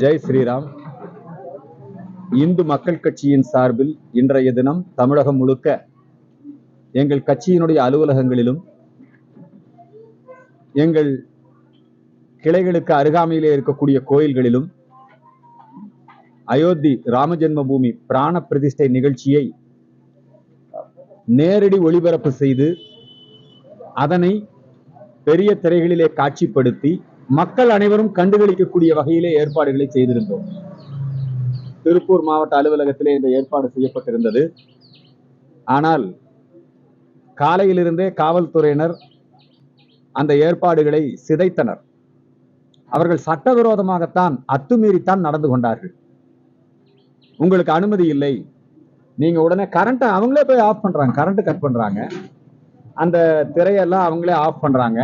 ஜெய் ஸ்ரீராம். இந்து மக்கள் கட்சியின் சார்பில் இன்றைய தினம் தமிழகம் முழுக்க எங்கள் கட்சியினுடைய அலுவலகங்களிலும் எங்கள் கிளைகளுக்கு அருகாமையிலே இருக்கக்கூடிய கோயில்களிலும் அயோத்தி ராமஜென்ம பூமி பிராண பிரதிஷ்டை நிகழ்ச்சியை நேரடி ஒளிபரப்பு செய்து அதனை பெரிய திரைகளிலே காட்சிப்படுத்தி மக்கள் அனைவரும் கண்டுகளிக்கக்கூடிய வகையிலே ஏற்பாடுகளை செய்திருந்தோம். திருப்பூர் மாவட்ட அலுவலகத்திலே இந்த ஏற்பாடு செய்யப்பட்டிருந்தது. ஆனால் காலையிலிருந்தே காவல்துறையினர் அந்த ஏற்பாடுகளை சிதைத்தனர். அவர்கள் சட்டவிரோதமாகத்தான் அத்துமீறித்தான் நடந்து கொண்டார்கள். உங்களுக்கு அனுமதி இல்லை, நீங்க உடனே கரண்ட் அவங்களே போய் ஆஃப் பண்றாங்க, கரண்ட் கட் பண்றாங்க, அந்த திரையெல்லாம் அவங்களே ஆஃப் பண்றாங்க,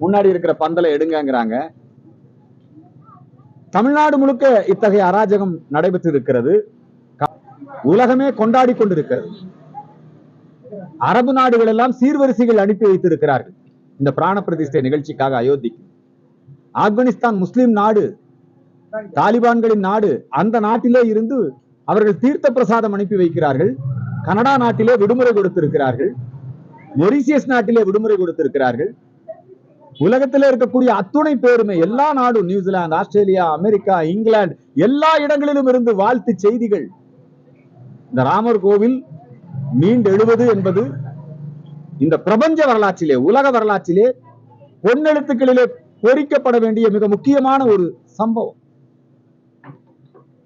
முன்னாடி இருக்கிற பந்தலை எடுங்கிறாங்க. தமிழ்நாடு முழுக்க இத்தகைய அராஜகம் நடைபெற்று இருக்கிறது. உலகமே கொண்டாடி கொண்டிருக்கிறது. அரபு நாடுகள் எல்லாம் சீர்வரிசைகள் அனுப்பி வைத்திருக்கிறார்கள் இந்த பிராண பிரதிஷ்டை நிகழ்ச்சிக்காக அயோத்திக்கு. ஆப்கானிஸ்தான் முஸ்லிம் நாடு, தாலிபான்களின் நாடு, அந்த நாட்டிலே இருந்து அவர்கள் தீர்த்த பிரசாதம் அனுப்பி வைக்கிறார்கள். கனடா நாட்டிலே விடுமுறை கொடுத்திருக்கிறார்கள், மொரிசியஸ் நாட்டிலே விடுமுறை கொடுத்திருக்கிறார்கள். உலகத்தில் இருக்கக்கூடிய அத்துணை பேருமே எல்லா நாடும், நியூசிலாந்து, ஆஸ்திரேலியா, அமெரிக்கா, இங்கிலாந்து, எல்லா இடங்களிலும் இருந்து வாழ்த்து செய்திகள். இந்த ராமர் கோவில் மீண்டெழுவது என்பது இந்த பிரபஞ்ச வரலாற்றிலே, உலக வரலாற்றிலே பொன்னெழுத்துக்களிலே பொறிக்கப்பட வேண்டிய மிக முக்கியமான ஒரு சம்பவம்.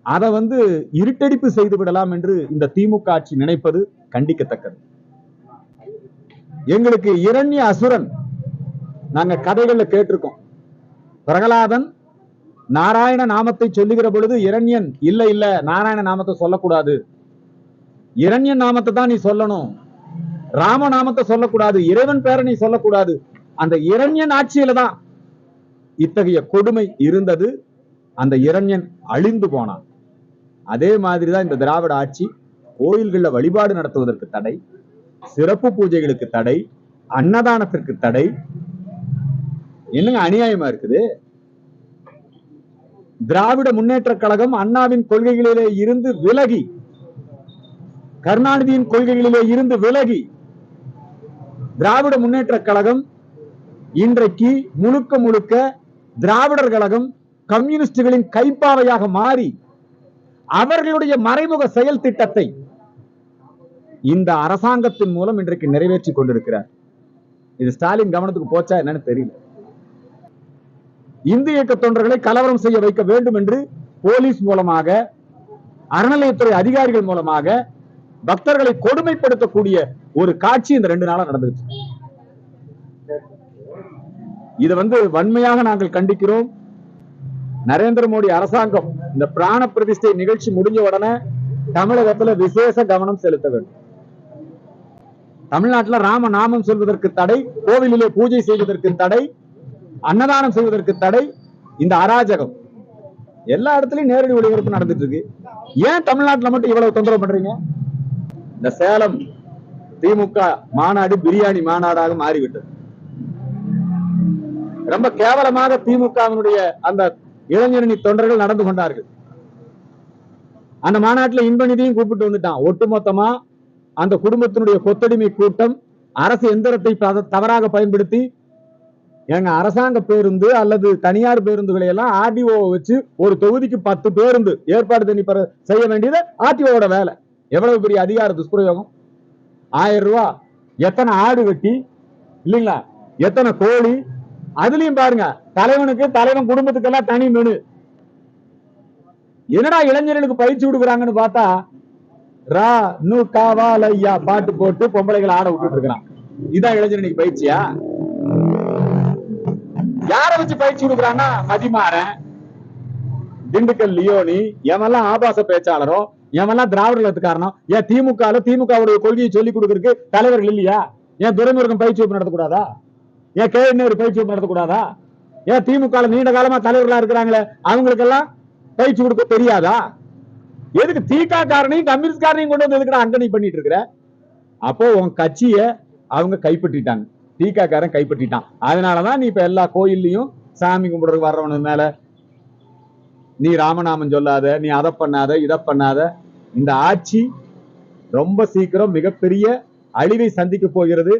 அதை இருட்டடிப்பு செய்து விடலாம் என்று இந்த திமுக ஆட்சி நினைப்பது கண்டிக்கத்தக்கது. எங்களுக்கு இரண்ய அசுரன் நாங்க கதைகள்ல கேட்டிருக்கோம். பிரகலாதன் நாராயண நாமத்தை சொல்லுகிற பொழுது இரண்யன் இல்ல இல்ல நாராயண நாமத்தை சொல்லக்கூடாது, இரண்யன் நாமத்தை தான் நீ சொல்லணும், ராம நாமத்தை சொல்லக்கூடாது, இறைவன் பேரை நீ சொல்லக்கூடாது. அந்த இரண்யன் ஆட்சியில தான் இத்தகைய கொடுமை இருந்தது. அந்த இரண்யன் அழிந்து போனான். அதே மாதிரிதான் இந்த திராவிட ஆட்சி. கோயில்கள்ல வழிபாடு நடத்துவதற்கு தடை, சிறப்பு பூஜைகளுக்கு தடை, அன்னதானத்திற்கு தடை. என்னங்க அநியாயமா இருக்குது. திராவிட முன்னேற்ற கழகம் அண்ணாவின் கொள்கைகளிலே இருந்து விலகி, கருணாநிதியின் கொள்கைகளிலே இருந்து விலகி, திராவிட முன்னேற்ற கழகம் இன்றைக்கு முழுக்க முழுக்க திராவிடர் கழகம் கம்யூனிஸ்டுகளின் கைப்பாவையாக மாறி அவர்களுடைய மறைமுக செயல் திட்டத்தை இந்த அரசாங்கத்தின் மூலம் இன்றைக்கு நிறைவேற்றி கொண்டிருக்கிறார். இது ஸ்டாலின் கவனத்துக்கு போச்சா என்னன்னு தெரியல. இந்து இயக்க தொண்டர்களை கலவரம் செய்ய வைக்க வேண்டும் என்று போலீஸ் மூலமாக, அறநிலையத்துறை அதிகாரிகள் மூலமாக பக்தர்களை கொடுமைப்படுத்தக்கூடிய ஒரு காட்சி இந்த 2 நாளா நடந்துச்சு. இதை வன்மையாக நாங்கள் கண்டிக்கிறோம். நரேந்திர மோடி அரசாங்கம் இந்த பிராண பிரதிஷ்டை நிகழ்ச்சி முடிஞ்ச உடனே தமிழகத்துல விசேஷ கவனம் செலுத்த வேண்டும். தமிழ்நாட்டில் ராம நாமம் சொல்வதற்கு தடை, கோவிலிலே பூஜை செய்வதற்கு தடை, அன்னதானம் செய்வதற்கு தடை. இந்த அராஜகம் எல்லா இடத்துலயும் நேரடி ஒளிபரப்பு நடந்துட்டு இருக்கு. ஏன் தமிழ்நாட்டில் மட்டும் இவ்வளவு தொந்தரவு பண்றீங்க? இந்த சேலம் திமுக மாநாடு பிரியாணி மாநாடாக மாறிவிட்டது. ரொம்ப கேவலமாக திமுகவினுடைய அந்த இளைஞரணி தொண்டர்கள் நடந்து கொண்டார்கள். அந்த மாநாட்டில் இன்பநிதியும் கூப்பிட்டு வந்துட்டான். ஒட்டுமொத்தமா அந்த குடும்பத்தினுடைய கொத்தடிமை கூட்டம் அரசு எந்திரத்தை தவறாக பயன்படுத்தி எங்க அரசாங்க பேருந்து அல்லது தனியார் பேருந்துகளை எல்லாம் ஆர்டிஓ வச்சு ஒரு தொகுதிக்கு 10 பேருந்து ஏற்பாடு செய்ய வேண்டியது ஆர்டிஓட வேலை. எவ்வளவு பெரிய அதிகார துஷ்பிரயோகம். 1000 ரூபாய் எத்தனை ஆடு வெட்டி இல்லைங்களா, எத்தனை கோழி. அதுலயும் பாருங்க, தலைவனுக்கு தலைவன் குடும்பத்துக்கெல்லாம் தனி மெனு. என்னடா இளைஞர்களுக்கு பயிற்சி கொடுக்குறாங்கன்னு பார்த்தா ரா நூ காவாலையா பாட்டு போட்டு பொம்பளைகளை ஆட விட்டுட்டு இருக்கிறான். இதான் இளைஞர்களுக்கு பயிற்சியா? யார வச்சு பயிற்சி கொடுக்குறான்னா மதிமாறன், திண்டுக்கல் லியோனி, எவெல்லாம் ஆபாச பேச்சாளரோ, எவெல்லாம் திராவிடத்துக்காரனோ. ஏன் திமுகவுடைய கொள்கையை சொல்லிக் கொடுக்கறதுக்கு தலைவர்கள் இல்லையா? ஏன் துரைமுருகன் பயிற்சி வகுப்பு நடத்தக்கூடாதா? ஏன் கேஎன்ஏ பயிற்சி வகுப்பு நடத்தக்கூடாதா? ஏன் திமுக நீண்ட காலமா தலைவர்களா இருக்கிறாங்களே அவங்களுக்கெல்லாம் பயிற்சி கொடுக்க தெரியாதா? எதுக்கு திக காரனையும் கம்யூனிஸ்ட் காரனையும் கொண்டு வந்து எதுக்கு அங்கனி பண்ணிட்டு இருக்கிற? அப்போ உன் கட்சிய அவங்க கைப்பற்றிட்டாங்க, திக காரன் கைப்பற்றிட்டான். அதனாலதான் நீ இப்ப எல்லா கோயில்லையும் சாமி கும்பிடுறதுக்கு வர்றவனு மேல நீ ராமநாமம் சொல்லாத, நீ அதை பண்ணாத, இதை பண்ணாத. இந்த ஆட்சி ரொம்ப சீக்கிரம் மிகப்பெரிய அழிவை சந்திக்க போகிறது.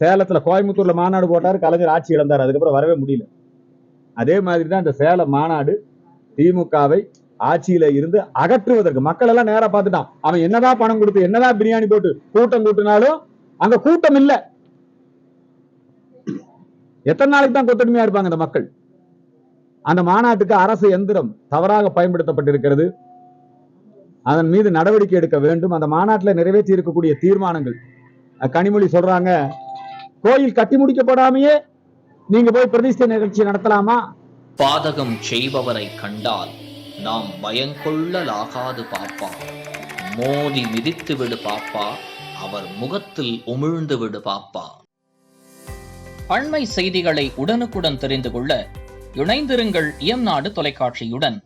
சேலத்துல கோயம்புத்தூர்ல மாநாடு போட்டாரு, கலைஞர் ஆட்சி இழந்தார், அதுக்கப்புறம் வரவே முடியல. அதே மாதிரிதான் இந்த சேலம் மாநாடு திமுகவை ஆட்சியில இருந்து அகற்றுவதற்கு மக்கள் எல்லாம் நேரா பார்த்துட்டான். அவன் என்னதான் பணம் கொடுத்து என்னதான் பிரியாணி போட்டு கூட்டம் கூட்டினாலும் அங்க கூட்டம் இல்ல. எத்தனை நாளைக்கு தான் கொத்தடிமையா இருப்பாங்க இந்த மக்கள்? அந்த மாநாட்டுக்கு அரசு எந்திரம் தவறாக பயன்படுத்தப்பட்டிருக்கிறது. அதன் மீது நடவடிக்கை எடுக்க வேண்டும். அந்த மாநாட்டில் நிறைவேற்றி இருக்கக்கூடிய தீர்மானங்கள், கனிமொழி சொல்றாங்க, கோயில் கட்டி முடிக்கப்படாமையே நீங்க போய் பிரதிஷ்டை நிகழ்ச்சி நடத்தலாமா? பாதகம் செய்பவரை கண்டால் நாம் பயங்கொள்ளலாகாது பாப்பா, மோதி மிதித்து விடு பாப்பா, அவர் முகத்தில் உமிழ்ந்து விடு பாப்பா. அண்மை செய்திகளை உடனுக்குடன் தெரிந்து கொள்ள இணைந்திருங்கள் இயம்நாடு தொலைக்காட்சியுடன்.